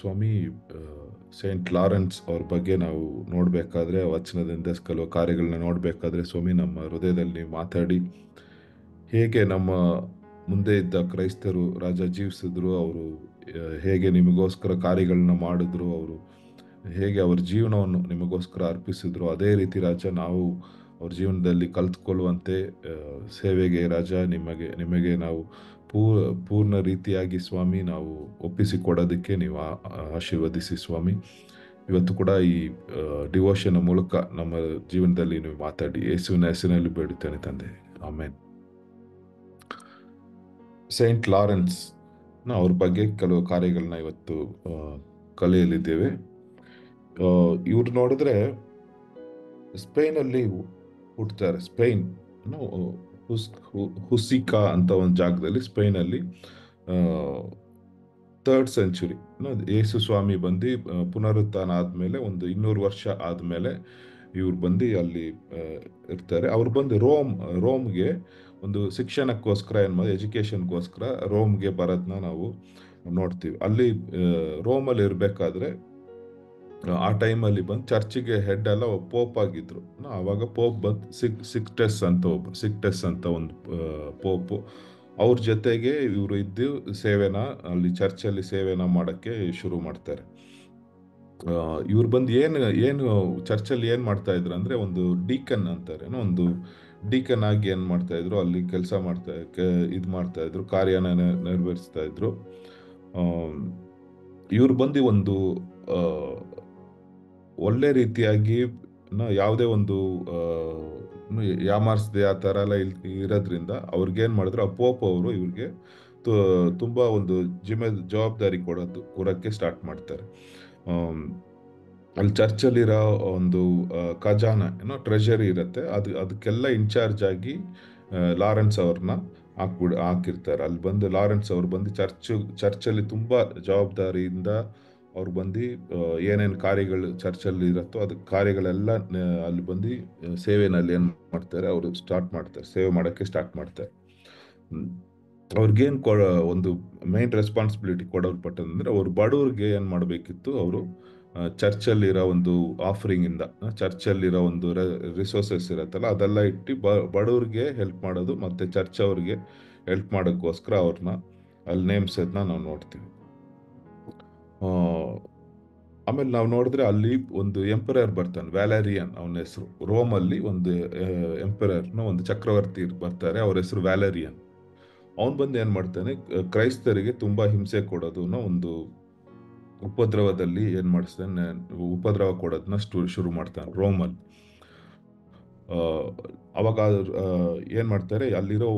ಸ್ವಾಮಿ Saint Lawrence ಅವ್ರ ಬಗ್ಗೆ ನಾವು ನೋಡಬೇಕಾದ್ರೆ ವಚನದಿಂದ ಕೆಲವು ಕಾರ್ಯಗಳನ್ನ ನೋಡಬೇಕಾದ್ರೆ ಸ್ವಾಮಿ ನಮ್ಮ ಹೃದಯದಲ್ಲಿ ಮಾತಾಡಿ ಹೇಗೆ ನಮ್ಮ ಮುಂದೆ ಇದ್ದ ಕ್ರೈಸ್ತರು ರಾಜ ಜೀವಿಸಿದ್ರು, ಅವರು ಹೇಗೆ ನಿಮಗೋಸ್ಕರ ಕಾರ್ಯಗಳನ್ನ ಮಾಡಿದ್ರು, ಅವರು ಹೇಗೆ ಅವ್ರ ಜೀವನವನ್ನು ನಿಮಗೋಸ್ಕರ ಅರ್ಪಿಸಿದ್ರು, ಅದೇ ರೀತಿ ರಾಜ ನಾವು ಅವ್ರ ಜೀವನದಲ್ಲಿ ಕಲ್ತ್ಕೊಳ್ಳುವಂತೆ ಸೇವೆಗೆ ರಾಜ ನಿಮಗೆ ನಾವು ಪೂರ್ಣ ರೀತಿಯಾಗಿ ಸ್ವಾಮಿ ನಾವು ಒಪ್ಪಿಸಿಕೊಡೋದಕ್ಕೆ ನೀವು ಆಶೀರ್ವದಿಸಿ ಸ್ವಾಮಿ. ಇವತ್ತು ಕೂಡ ಈ ಡಿವೋಷನ್ ಮೂಲಕ ನಮ್ಮ ಜೀವನದಲ್ಲಿ ನೀವು ಮಾತಾಡಿ ಯೇಸುವಿನ ಹೆಸರಿನಲ್ಲಿ ಬೇಡುತ್ತೇನೆ ತಂದೆ, ಆಮೇನ್. ಸೈಂಟ್ ಲಾರೆನ್ಸ್ ಅವ್ರ ಬಗ್ಗೆ ಕೆಲವು ಕಾರ್ಯಗಳನ್ನ ಇವತ್ತು ಕಲಿಯಲಿದ್ದೇವೆ. ಇವ್ರು ನೋಡಿದ್ರೆ ಸ್ಪೇನಲ್ಲಿ ಹುಟ್ಟುತ್ತಾರೆ. ಸ್ಪೇನ್ ಹುಸಿಕಾ ಅಂತ ಒಂದು ಜಾಗದಲ್ಲಿ, ಸ್ಪೇನಲ್ಲಿ 3rd ಸೆಂಚುರಿ ಯೇಸು ಸ್ವಾಮಿ ಬಂದು ಪುನರುತ್ಥಾನ ಆದ್ಮೇಲೆ ಒಂದು 200 ವರ್ಷ ಆದ್ಮೇಲೆ ಇವ್ರು ಬಂದು ಅಲ್ಲಿ ಇರ್ತಾರೆ. ಅವ್ರು ಬಂದು ರೋಮ್ಗೆ ಒಂದು ಶಿಕ್ಷಣಕ್ಕೋಸ್ಕರ ಎಜುಕೇಶನ್ಗೋಸ್ಕರ ರೋಮ್ಗೆ ಬರೋದನ್ನ ನಾವು ನೋಡ್ತೀವಿ. ಅಲ್ಲಿ ರೋಮಲ್ಲಿ ಇರ್ಬೇಕಾದ್ರೆ ಆ ಟೈಮಲ್ಲಿ ಬಂದು ಚರ್ಚಿಗೆ ಹೆಡ್ ಎಲ್ಲ ಪೋಪ್ ಆಗಿದ್ರು. ಅವಾಗ ಪೋಪ್ ಬಂದು ಸಿಕ್ಟಸ್ ಅಂತ ಒಂದು ಪೋಪು. ಅವ್ರ ಜೊತೆಗೆ ಇವರು ಇದ್ದು ಅಲ್ಲಿ ಚರ್ಚಲ್ಲಿ ಸೇವೆನ ಮಾಡಕ್ಕೆ ಶುರು ಮಾಡ್ತಾರೆ. ಇವ್ರು ಬಂದು ಏನು ಚರ್ಚಲ್ಲಿ ಏನ್ ಮಾಡ್ತಾ ಇದ್ರು ಅಂದ್ರೆ, ಒಂದು ಡೀಕನ್ ಅಂತಾರೆ, ಒಂದು ಡೀಕನ್ ಆಗಿ ಏನ್ ಮಾಡ್ತಾ ಇದ್ರು, ಅಲ್ಲಿ ಕೆಲಸ ಮಾಡ್ತಾ ಇದ್ರು, ಕಾರ್ಯನ ನೆರವೇರಿಸ್ತಾ ಇದ್ರು. ಇವ್ರು ಬಂದು ಒಂದು ಒಳ್ಳೆ ರೀತಿಯಾಗಿ ಯಾವುದೇ ಒಂದು ಯಾಮಾರಿಸದೆ ಆ ತರ ಎಲ್ಲ ಇರೋದ್ರಿಂದ ಅವ್ರಿಗೇನ್ ಮಾಡಿದ್ರು, ಆ ಪೋಪ್ ಅವರು ಇವ್ರಿಗೆ ತುಂಬಾ ಒಂದು ಜವಾಬ್ದಾರಿ ಕೊಡಕ್ಕೆ ಸ್ಟಾರ್ಟ್ ಮಾಡ್ತಾರೆ. ಅಲ್ಲಿ ಚರ್ಚಲ್ಲಿರೋ ಒಂದು ಖಜಾನ ಟ್ರೆಷರಿ ಇರುತ್ತೆ, ಅದಕ್ಕೆಲ್ಲ ಇನ್ಚಾರ್ಜ್ ಆಗಿ ಲಾರೆನ್ಸ್ ಅವ್ರನ್ನ ಹಾಕಿರ್ತಾರೆ. ಅಲ್ಲಿ ಬಂದು ಲಾರೆನ್ಸ್ ಅವ್ರು ಬಂದು ಚರ್ಚಲ್ಲಿ ತುಂಬಾ ಜವಾಬ್ದಾರಿಯಿಂದ ಅವ್ರು ಬಂದು ಏನೇನು ಕಾರ್ಯಗಳು ಚರ್ಚಲ್ಲಿ ಇರತ್ತೋ ಅದು ಕಾರ್ಯಗಳೆಲ್ಲ ಅಲ್ಲಿ ಬಂದು ಸೇವೆನಲ್ಲಿ ಏನ್ ಮಾಡ್ತಾರೆ, ಅವರು ಸೇವೆ ಮಾಡಕ್ಕೆ ಸ್ಟಾರ್ಟ್ ಮಾಡ್ತಾರೆ. ಅವ್ರಿಗೇನ್ ಒಂದು ಮೈನ್ ರೆಸ್ಪಾನ್ಸಿಬಿಲಿಟಿ ಕೊಡಲ್ಪಟ್ಟದಂದ್ರೆ, ಅವ್ರು ಬಡವ್ರಿಗೆ ಏನ್ ಮಾಡ್ಬೇಕಿತ್ತು, ಅವರು ಚರ್ಚಲ್ಲಿರೋ ಒಂದು ಆಫರಿಂಗ್ ಇಂದ, ಚರ್ಚಲ್ಲಿರೋ ಒಂದು ರಿಸೋರ್ಸಸ್ ಇರತ್ತಲ್ಲ ಅದೆಲ್ಲ ಇಟ್ಟು ಬಡವ್ರಿಗೆ ಹೆಲ್ಪ್ ಮಾಡೋದು, ಮತ್ತೆ ಚರ್ಚ್ ಅವ್ರಿಗೆ ಹೆಲ್ಪ್ ಮಾಡೋಕ್ಕೋಸ್ಕರ ಅವ್ರನ್ನ ಅಲ್ಲಿ ನೇಮಿಸೋದನ್ನ ನಾವು ನೋಡ್ತೀವಿ. ಆಮೇಲೆ ನಾವು ನೋಡಿದ್ರೆ ಅಲ್ಲಿ ಒಂದು ಎಂಪರರ್ ಬರ್ತಾನೆ, ವ್ಯಾಲೆರಿಯನ್ ಅವನ ಹೆಸರು. ರೋಮಲ್ಲಿ ಒಂದು ಎಂಪರರ್ನ ಒಂದು ಚಕ್ರವರ್ತಿ ಬರ್ತಾರೆ, ಅವ್ರ ಹೆಸರು ವ್ಯಾಲೆರಿಯನ್. ಅವನ್ ಬಂದು ಏನ್ ಮಾಡ್ತಾನೆ, ಕ್ರೈಸ್ತರಿಗೆ ತುಂಬಾ ಹಿಂಸೆ ಕೊಡೋದನ್ನ, ಒಂದು ಉಪದ್ರವದಲ್ಲಿ ಏನ್ ಮಾಡಿಸ್ತಾನೆ, ಉಪದ್ರವ ಕೊಡೋದನ್ನ ಶುರು ಮಾಡ್ತಾನೆ ರೋಮಲ್ಲಿ. ಅವಾಗ ಏನ್ ಮಾಡ್ತಾರೆ, ಅಲ್ಲಿರೋ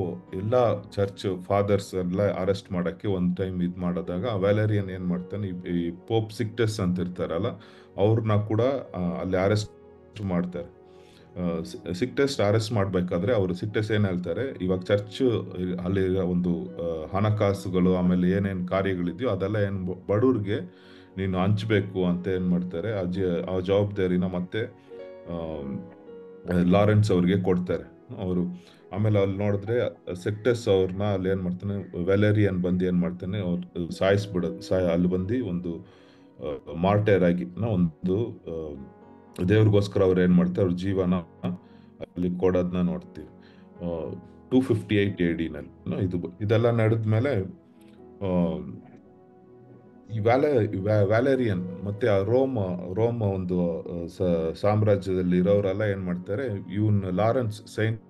ಎಲ್ಲಾ ಚರ್ಚ್ ಫಾದರ್ಸ್ ಎಲ್ಲ ಅರೆಸ್ಟ್ ಮಾಡಕ್ಕೆ ಒಂದ್ ಟೈಮ್ ಮಾಡಿದಾಗ ವ್ಯಾಲೆರಿಯನ್ ಏನ್ ಮಾಡ್ತಾನೆ, ಈ ಪೋಪ್ ಸಿಕ್ಟಸ್ ಅಂತ ಇರ್ತಾರಲ್ಲ ಅವ್ರನ್ನ ಕೂಡ ಅಲ್ಲಿ ಅರೆಸ್ಟ್ ಮಾಡ್ತಾರೆ. ಸಿಕ್ಟಸ್ ಅರೆಸ್ಟ್ ಮಾಡ್ಬೇಕಾದ್ರೆ ಅವರು ಸಿಕ್ಟಸ್ ಏನ್ ಹೇಳ್ತಾರೆ, ಇವಾಗ ಚರ್ಚ್ ಅಲ್ಲಿ ಒಂದು ಹಣಕಾಸುಗಳು ಆಮೇಲೆ ಏನೇನ್ ಕಾರ್ಯಗಳಿದೆಯೋ ಅದೆಲ್ಲ ಏನ್ ಬಡವ್ರಿಗೆ ನೀನು ಹಂಚ್ಬೇಕು ಅಂತ ಏನ್ ಮಾಡ್ತಾರೆ, ಆ ಜವಾಬ್ದಾರಿನ ಮತ್ತೆ ಲಾರೆನ್ಸ್ ಅವ್ರಿಗೆ ಕೊಡ್ತಾರೆ ಅವರು. ಆಮೇಲೆ ಅಲ್ಲಿ ನೋಡಿದ್ರೆ ಸೆಕ್ಟಸ್ ಅವ್ರನ್ನ ಅಲ್ಲಿ ಏನ್ ಮಾಡ್ತಾನೆ, ವ್ಯಾಲೆರಿಯನ್ ಬಂದು ಏನ್ ಮಾಡ್ತಾನೆ, ಅವ್ರು ಅಲ್ಲಿ ಬಂದು ಒಂದು ಮಾರ್ಟೇರ್ ಆಗಿ ಒಂದು ದೇವ್ರಿಗೋಸ್ಕರ ಅವ್ರು ಏನ್ ಮಾಡ್ತಾರೆ, ಅವ್ರ ಜೀವನ ಅಲ್ಲಿ ಕೊಡೋದನ್ನ ನೋಡ್ತೀವಿ. 258 AD ನಲ್ಲಿ ಇದೆಲ್ಲ ನಡೆದ್ಮೇಲೆ ಈ ವ್ಯಾಲೆರಿಯನ್ ಮತ್ತೆ ಆ ರೋಮ್ ಒಂದು ಸಾಮ್ರಾಜ್ಯದಲ್ಲಿ ಇರೋರೆಲ್ಲ ಏನ್ ಮಾಡ್ತಾರೆ, ಸೈಂಟ್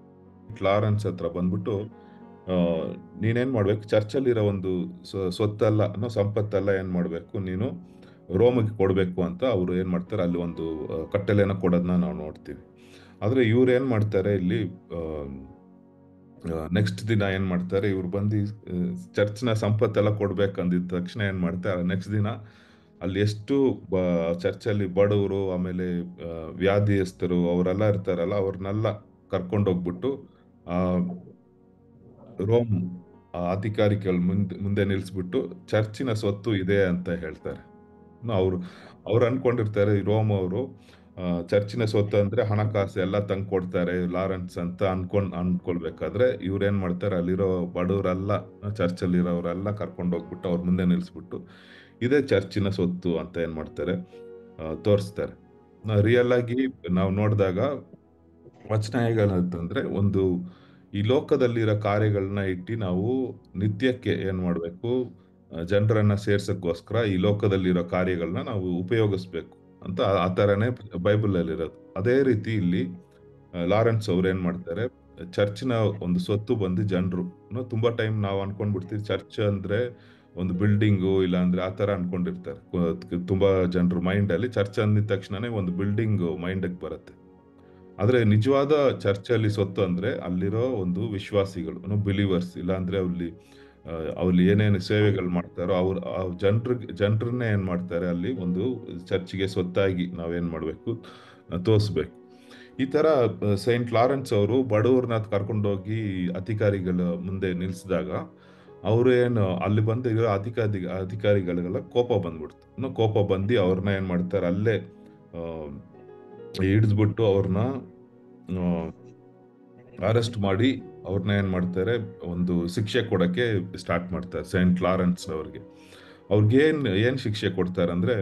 ಲಾರೆನ್ಸ್ ಹತ್ರ ಬಂದ್ಬಿಟ್ಟು ನೀನೇನ್ ಮಾಡ್ಬೇಕು, ಚರ್ಚಲ್ಲಿರೋ ಒಂದು ಸ್ವತ್ತೆಲ್ಲ ಸಂಪತ್ತೆಲ್ಲ ಏನ್ ಮಾಡ್ಬೇಕು, ನೀನು ರೋಮಿಗೆ ಕೊಡ್ಬೇಕು ಅಂತ ಅವ್ರು ಏನ್ ಮಾಡ್ತಾರೆ, ಅಲ್ಲಿ ಒಂದು ಕಟ್ಟಲೆನ ಕೊಡೋದನ್ನ ನಾವು ನೋಡ್ತೀವಿ. ಆದ್ರೆ ಇವ್ರು ಏನ್ ಮಾಡ್ತಾರೆ, ಇಲ್ಲಿ ನೆಕ್ಸ್ಟ್ ದಿನ ಏನ್ ಮಾಡ್ತಾರೆ, ಇವ್ರು ಬಂದು ಚರ್ಚ್ನ ಸಂಪತ್ತೆಲ್ಲ ಕೊಡ್ಬೇಕಂದಿದ ತಕ್ಷಣ ಏನ್ ಮಾಡ್ತಾರೆ, ನೆಕ್ಸ್ಟ್ ದಿನ ಅಲ್ಲಿ ಎಷ್ಟು ಚರ್ಚಲ್ಲಿ ಬಡವರು ಆಮೇಲೆ ವ್ಯಾಧಿಯಸ್ಥರು ಅವರೆಲ್ಲ ಇರ್ತಾರಲ್ಲ ಅವ್ರನ್ನೆಲ್ಲ ಕರ್ಕೊಂಡೋಗ್ಬಿಟ್ಟು ರೋಮ್ ಅಧಿಕಾರಿಗಳ ಮುಂದೆ ನಿಲ್ಸ್ಬಿಟ್ಟು ಚರ್ಚಿನ ಸ್ವತ್ತು ಇದೆ ಅಂತ ಹೇಳ್ತಾರೆ. ಅವ್ರು ಅನ್ಕೊಂಡಿರ್ತಾರೆ, ಈ ರೋಮ್ ಅವರು ಚರ್ಚಿನ ಸ್ವತ್ತು ಅಂದ್ರೆ ಹಣಕಾಸು ಎಲ್ಲ ತಂದು ಕೊಡ್ತಾರೆ ಲಾರೆನ್ಸ್ ಅಂತ ಅನ್ಕೊಳ್ಬೇಕಾದ್ರೆ ಇವ್ರೇನ್ ಮಾಡ್ತಾರೆ, ಅಲ್ಲಿರೋ ಬಡವರೆಲ್ಲ ಚರ್ಚಲ್ಲಿರೋರೆಲ್ಲ ಕರ್ಕೊಂಡು ಹೋಗ್ಬಿಟ್ಟು ಅವ್ರ ಮುಂದೆ ನಿಲ್ಸ್ಬಿಟ್ಟು ಇದೇ ಚರ್ಚಿನ ಸೊತ್ತು ಅಂತ ಏನ್ ಮಾಡ್ತಾರೆ, ತೋರಿಸ್ತಾರೆ. ರಿಯಲ್ ಆಗಿ ನಾವು ನೋಡಿದಾಗ ವಚನ ಹೇಗಂತಂದ್ರೆ, ಒಂದು ಈ ಲೋಕದಲ್ಲಿರೋ ಕಾರ್ಯಗಳನ್ನ ಇಟ್ಟು ನಾವು ನಿತ್ಯಕ್ಕೆ ಏನ್ ಮಾಡ್ಬೇಕು, ಜನರನ್ನ ಸೇರ್ಸಕ್ಕೋಸ್ಕರ ಈ ಲೋಕದಲ್ಲಿರೋ ಕಾರ್ಯಗಳನ್ನ ನಾವು ಉಪಯೋಗಿಸ್ಬೇಕು ಅಂತ ಆ ಥರನೇ ಬೈಬಲ್ ಅಲ್ಲಿ ಇರೋದು. ಅದೇ ರೀತಿ ಇಲ್ಲಿ ಲಾರೆನ್ಸ್ ಅವ್ರು ಏನ್ ಮಾಡ್ತಾರೆ, ಚರ್ಚ್ನ ಒಂದು ಸ್ವತ್ತು ಬಂದು ಜನರು. ತುಂಬಾ ಟೈಮ್ ನಾವು ಅನ್ಕೊಂಡ್ಬಿಡ್ತೀವಿ ಚರ್ಚ್ ಅಂದ್ರೆ ಒಂದು ಬಿಲ್ಡಿಂಗು, ಇಲ್ಲ ಅಂದ್ರೆ ಆ ತರ ಅನ್ಕೊಂಡಿರ್ತಾರೆ ತುಂಬಾ ಜನರು ಮೈಂಡ್ ಅಲ್ಲಿ. ಚರ್ಚ್ ಅಂದಿದ ತಕ್ಷಣನೇ ಒಂದು ಬಿಲ್ಡಿಂಗ್ ಮೈಂಡ್ಗೆ ಬರುತ್ತೆ. ಆದ್ರೆ ನಿಜವಾದ ಚರ್ಚಲ್ಲಿ ಸ್ವತ್ತು ಅಂದ್ರೆ ಅಲ್ಲಿರೋ ಒಂದು ವಿಶ್ವಾಸಿಗಳು, ಬಿಲೀವರ್ಸ್. ಇಲ್ಲ ಅಂದ್ರೆ ಅಲ್ಲಿ ಏನೇನು ಸೇವೆಗಳು ಮಾಡ್ತಾರೋ ಅವ್ರ ಜನರನ್ನೇ ಏನ್ ಮಾಡ್ತಾರೆ ಅಲ್ಲಿ ಒಂದು ಚರ್ಚ್ಗೆ ಸ್ವತ್ತಾಗಿ ನಾವೇನ್ ಮಾಡ್ಬೇಕು, ತೋರಿಸ್ಬೇಕು. ಈ ತರ ಸೈಂಟ್ ಲಾರೆನ್ಸ್ ಅವರು ಬಡವ್ರನ್ನ ಕರ್ಕೊಂಡೋಗಿ ಅಧಿಕಾರಿಗಳ ಮುಂದೆ ನಿಲ್ಸಿದಾಗ, ಅವರು ಏನು ಅಲ್ಲಿ ಬಂದ ಅಧಿಕಾರಿಗಳಿಗೆಲ್ಲ ಕೋಪ ಬಂದ್ಬಿಡ್ತು. ಕೋಪ ಬಂದು ಅವ್ರನ್ನ ಏನ್ ಮಾಡ್ತಾರೆ, ಅಲ್ಲೇ ಹಿಡಿದ್ಬಿಟ್ಟು ಅವ್ರನ್ನ ಅರೆಸ್ಟ್ ಮಾಡಿ ಅವ್ರನ್ನ ಏನ್ ಮಾಡ್ತಾರೆ, ಒಂದು ಶಿಕ್ಷೆ ಕೊಡಕ್ಕೆ ಸ್ಟಾರ್ಟ್ ಮಾಡ್ತಾರೆ ಸೈಂಟ್ ಲಾರೆನ್ಸ್ ಅವ್ರಿಗೆ ಏನ್ ಶಿಕ್ಷೆ ಕೊಡ್ತಾರೆ ಅಂದ್ರೆ,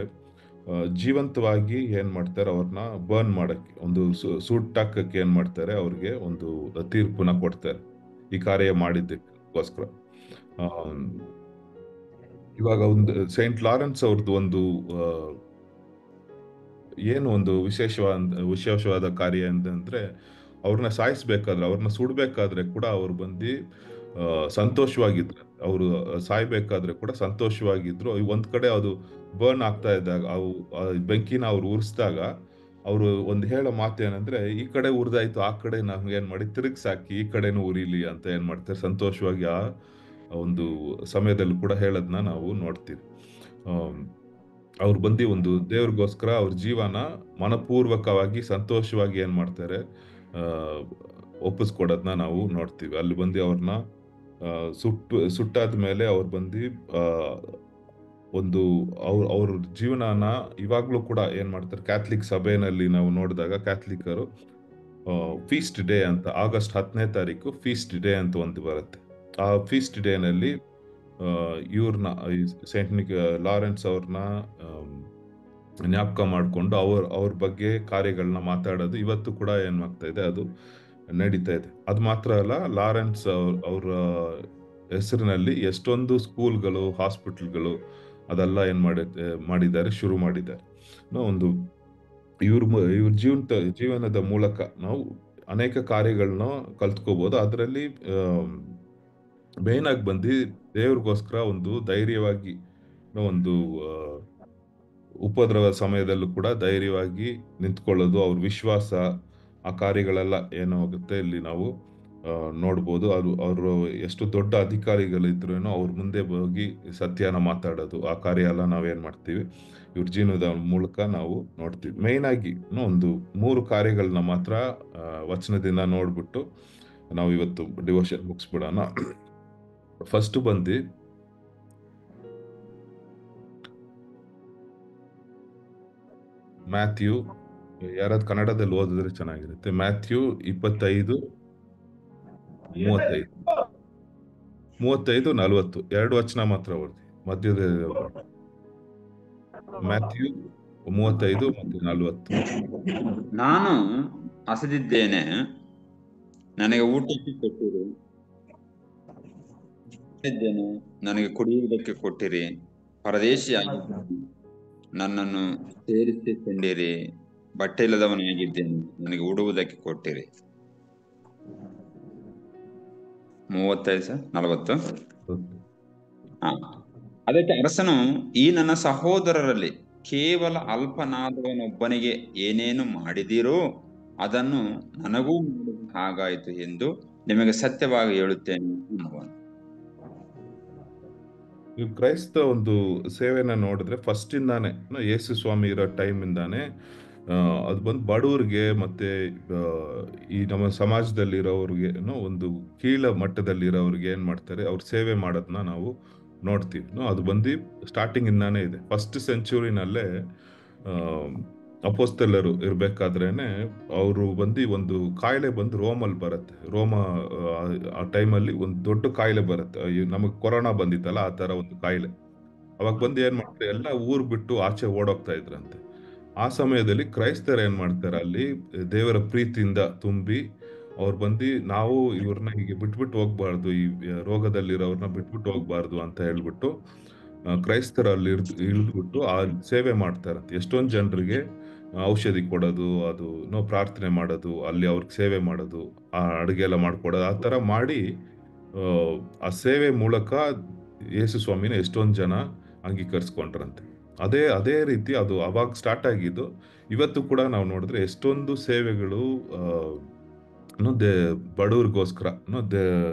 ಜೀವಂತವಾಗಿ ಏನ್ ಮಾಡ್ತಾರೆ, ಅವ್ರನ್ನ ಬರ್ನ್ ಮಾಡಕ್ಕೆ, ಒಂದು ಸುಟ್ಟಾಕಕ್ಕೆ ಏನ್ ಮಾಡ್ತಾರೆ, ಅವ್ರಿಗೆ ಒಂದು ತೀರ್ಪುನ ಕೊಡ್ತಾರೆ ಈ ಕಾರ್ಯ ಮಾಡಿದ್ದಕ್ಕೋಸ್ಕರ. ಇವಾಗ ಒಂದು ಸೈಂಟ್ ಲಾರೆನ್ಸ್ ಅವ್ರದ್ದು ಒಂದು ಏನು ಒಂದು ವಿಶೇಷವಾದ ಕಾರ್ಯ ಅಂತಂದ್ರೆ, ಅವ್ರನ್ನ ಸಾಯಿಸ್ಬೇಕಾದ್ರೆ, ಅವ್ರನ್ನ ಸುಡ್ಬೇಕಾದ್ರೆ ಕೂಡ ಅವ್ರು ಬಂದು ಸಂತೋಷವಾಗಿದ್ರು. ಅವರು ಸಾಯ್ಬೇಕಾದ್ರೆ ಕೂಡ ಸಂತೋಷವಾಗಿದ್ರು. ಒಂದ್ ಕಡೆ ಅದು ಬರ್ನ್ ಆಗ್ತಾ ಇದ್ದಾಗ, ಬೆಂಕಿನ ಅವ್ರು ಉರಿಸಿದಾಗ ಅವರು ಒಂದು ಹೇಳೋ ಮಾತು ಏನಂದ್ರೆ, ಈ ಕಡೆ ಉರಿದಾಯ್ತು, ಆ ಕಡೆ ನಾವು ಏನ್ ಮಾಡಿ ತಿರುಗ್ಸಾಕಿ ಈ ಕಡೆನೂ ಉರಿಲಿ ಅಂತ ಏನ್ ಮಾಡ್ತಾರೆ, ಸಂತೋಷವಾಗಿ ಆ ಒಂದು ಸಮಯದಲ್ಲಿ ಕೂಡ ಹೇಳೋದನ್ನ ನಾವು ನೋಡ್ತೀವಿ. ಅವ್ರು ಬಂದು ಒಂದು ದೇವ್ರಿಗೋಸ್ಕರ ಅವ್ರ ಜೀವನ ಮನಪೂರ್ವಕವಾಗಿ ಸಂತೋಷವಾಗಿ ಏನ್ ಮಾಡ್ತಾರೆ, ಒಪ್ಪಿಸ್ಕೊಡೋದನ್ನ ನಾವು ನೋಡ್ತೀವಿ. ಅಲ್ಲಿ ಬಂದು ಅವ್ರನ್ನ ಸುಟ್ಟಾದ ಮೇಲೆ ಅವ್ರು ಬಂದು ಒಂದು ಅವ್ರ ಜೀವನನ ಇವಾಗ್ಲೂ ಕೂಡ ಏನ್ ಮಾಡ್ತಾರೆ, ಕ್ಯಾಥಲಿಕ್ ಸಭೆಯಲ್ಲಿ ನಾವು ನೋಡಿದಾಗ ಕ್ಯಾಥಲಿಕರು ಫೀಸ್ಟ್ ಡೇ ಅಂತ, ಆಗಸ್ಟ್ 10ನೇ ತಾರೀಕು ಫೀಸ್ಟ್ ಡೇ ಅಂತ ಒಂದು ಬರುತ್ತೆ. ಆ ಫೀಸ್ಟ್ ಡೇನಲ್ಲಿ ಇವ್ರನ್ನ ಸೈಂಟ್ ಲಾರೆನ್ಸ್ ಅವ್ರನ್ನ ಜ್ಞಾಪಕ ಮಾಡಿಕೊಂಡು ಅವ್ರ ಬಗ್ಗೆ ಕಾರ್ಯಗಳನ್ನ ಮಾತಾಡೋದು ಇವತ್ತು ಕೂಡ ಏನ್ ಆಗ್ತಾ ಇದೆ, ಅದು ನಡೀತಾ ಇದೆ. ಅದು ಮಾತ್ರ ಅಲ್ಲ, ಲಾರೆನ್ಸ್ ಅವ್ರ ಹೆಸರಿನಲ್ಲಿ ಎಷ್ಟೊಂದು ಸ್ಕೂಲ್ಗಳು, ಹಾಸ್ಪಿಟಲ್ಗಳು ಅದೆಲ್ಲ ಏನ್ ಮಾಡಿದ್ದಾರೆ, ಶುರು ಮಾಡಿದ್ದಾರೆ. ಒಂದು ಇವ್ರ ಜೀವನದ ಮೂಲಕ ನಾವು ಅನೇಕ ಕಾರ್ಯಗಳನ್ನ ಕಲ್ತ್ಕೋಬಹುದು. ಅದರಲ್ಲಿ ಮೇನ್ ಆಗಿ ಬಂದು ದೇವ್ರಿಗೋಸ್ಕರ ಒಂದು ಧೈರ್ಯವಾಗಿ, ಒಂದು ಉಪದ್ರವ ಸಮಯದಲ್ಲೂ ಕೂಡ ಧೈರ್ಯವಾಗಿ ನಿಂತ್ಕೊಳ್ಳೋದು, ಅವ್ರ ವಿಶ್ವಾಸ, ಆ ಕಾರ್ಯಗಳೆಲ್ಲ ಏನಾಗುತ್ತೆ ಇಲ್ಲಿ ನಾವು ನೋಡ್ಬೋದು. ಅವರು ಎಷ್ಟು ದೊಡ್ಡ ಅಧಿಕಾರಿಗಳಿದ್ರು ಅವ್ರ ಮುಂದೆ ಹೋಗಿ ಸತ್ಯನ ಮಾತಾಡೋದು, ಆ ಕಾರ್ಯ ಎಲ್ಲ ನಾವೇನ್ ಮಾಡ್ತೀವಿ, ಇವ್ರ ಜೀವನದ ಮೂಲಕ ನಾವು ನೋಡ್ತೀವಿ. ಮೇನ್ ಆಗಿ ಒಂದು 3 ಕಾರ್ಯಗಳನ್ನ ಮಾತ್ರ ವಚನದಿಂದ ನೋಡ್ಬಿಟ್ಟು ನಾವು ಇವತ್ತು ಡಿವೋಷನ್ ಮುಗಿಸ್ಬಿಡೋಣ. ಫಸ್ಟ್ ಬಂದು ಮ್ಯಾಥ್ಯೂ, ಯಾರಾದ್ರೂ ಕನ್ನಡದಲ್ಲಿ ಓದಿದ್ರೆ ಚೆನ್ನಾಗಿರುತ್ತೆ. ಮ್ಯಾಥ್ಯೂ 25:35-40 2 ವಚನ ಮಾತ್ರ ಓದಿ, ಮಧ್ಯದ ಮ್ಯಾಥ್ಯೂ 35 ಮತ್ತು 40. ನಾನು ಹಸಿದಿದ್ದೇನೆ, ನನಗೆ ಊಟಕ್ಕೆ ಕೊಟ್ಟಿರಿ, ನನಗೆ ಕುಡಿಯುವುದಕ್ಕೆ ಕೊಟ್ಟಿರಿ, ಪರದೇಶಿಯಾಗಿದ್ದೇನೆ, ನನ್ನನ್ನು ಸೇರಿಸಿಕೊಂಡಿರಿ, ಬಟ್ಟೆ ಇಲ್ಲದವನಾಗಿದ್ದೇನೆ, ನನಗೆ ಉಡುವುದಕ್ಕೆ ಕೊಟ್ಟಿರಿ. 35-40. ಅದಕ್ಕೆ ಅರಸನು, ಈ ನನ್ನ ಸಹೋದರರಲ್ಲಿ ಕೇವಲ ಅಲ್ಪನಾದವನೊಬ್ಬನಿಗೆ ಏನೇನು ಮಾಡಿದಿರೋ ಅದನ್ನು ನನಗೂ ಮಾಡಿದ ಹಾಗಾಯಿತು ಎಂದು ನಿಮಗೆ ಸತ್ಯವಾಗಿ ಹೇಳುತ್ತೇನೆ ಅನ್ನುವನು. ನೀವು ಕ್ರೈಸ್ತ ಒಂದು ಸೇವೆನ ನೋಡಿದ್ರೆ ಫಸ್ಟ್ ಇಂದಾನೆ, ಯೇಸು ಸ್ವಾಮಿ ಇರೋ ಟೈಮ್ ಇಂದಾನೆ ಅದು ಬಂದು ಬಡವ್ರಿಗೆ ಮತ್ತೆ ಈ ನಮ್ಮ ಸಮಾಜದಲ್ಲಿರೋವ್ರಿಗೆ, ಒಂದು ಕೀಳ ಮಟ್ಟದಲ್ಲಿರೋವ್ರಿಗೆ ಏನ್ ಮಾಡ್ತಾರೆ, ಅವ್ರ ಸೇವೆ ಮಾಡೋದನ್ನ ನಾವು ನೋಡ್ತೀವಿ. ಅದು ಬಂದು ಸ್ಟಾರ್ಟಿಂಗ್ ಇಂದಾನೇ ಇದೆ. ಫಸ್ಟ್ ಸೆಂಚುರಿನಲ್ಲೇ ಅಪೋಸ್ತಲರು ಇರ್ಬೇಕಾದ್ರೇನೆ ಅವರು ಬಂದು ಒಂದು ಕಾಯಿಲೆ ಬಂದು ರೋಮಲ್ಲಿ ಬರುತ್ತೆ. ಆ ಟೈಮಲ್ಲಿ ಒಂದು ದೊಡ್ಡ ಕಾಯಿಲೆ ಬರುತ್ತೆ, ನಮಗೆ ಕೊರೋನಾ ಬಂದಿತ್ತಲ್ಲ, ಆ ತರ ಒಂದು ಕಾಯಿಲೆ. ಅವಾಗ ಬಂದು ಏನ್ ಮಾಡ್ತಾರೆ, ಎಲ್ಲ ಊರ್ ಬಿಟ್ಟು ಆಚೆ ಓಡೋಗ್ತಾ ಇದ್ರಂತೆ. ಆ ಸಮಯದಲ್ಲಿ ಕ್ರೈಸ್ತರು ಏನ್ ಮಾಡ್ತಾರೆ, ಅಲ್ಲಿ ದೇವರ ಪ್ರೀತಿಯಿಂದ ತುಂಬಿ ಅವ್ರು ಬಂದು, ನಾವು ಇವ್ರನ್ನ ಹೀಗೆ ಬಿಟ್ಬಿಟ್ಟು ಹೋಗ್ಬಾರ್ದು, ಈ ರೋಗದಲ್ಲಿರೋರ್ನ ಬಿಟ್ಬಿಟ್ಟು ಹೋಗ್ಬಾರ್ದು ಅಂತ ಹೇಳ್ಬಿಟ್ಟು ಕ್ರೈಸ್ತರ ಅಲ್ಲಿ ಇಳಿದ್ಬಿಟ್ಟು ಆ ಸೇವೆ ಮಾಡ್ತಾರಂತೆ. ಎಷ್ಟೊಂದು ಜನರಿಗೆ ಔಷಧಿ ಕೊಡೋದು, ಅದು ಪ್ರಾರ್ಥನೆ ಮಾಡೋದು, ಅಲ್ಲಿ ಅವ್ರಿಗೆ ಸೇವೆ ಮಾಡೋದು, ಆ ಅಡುಗೆ ಎಲ್ಲ ಮಾಡ್ಕೊಡೋದು, ಆ ಥರ ಮಾಡಿ ಆ, ಆ ಸೇವೆ ಮೂಲಕ ಯೇಸು ಸ್ವಾಮಿನ ಎಷ್ಟೊಂದು ಜನ ಅಂಗೀಕರಿಸ್ಕೊಂಡ್ರಂತೆ. ಅದೇ ಅದೇ ರೀತಿ ಅದು ಅವಾಗ ಸ್ಟಾರ್ಟ್ ಆಗಿದ್ದು. ಇವತ್ತು ಕೂಡ ನಾವು ನೋಡಿದ್ರೆ ಎಷ್ಟೊಂದು ಸೇವೆಗಳು ಆ, ಏನು ದೇ ಬಡವ್ರಿಗೋಸ್ಕರ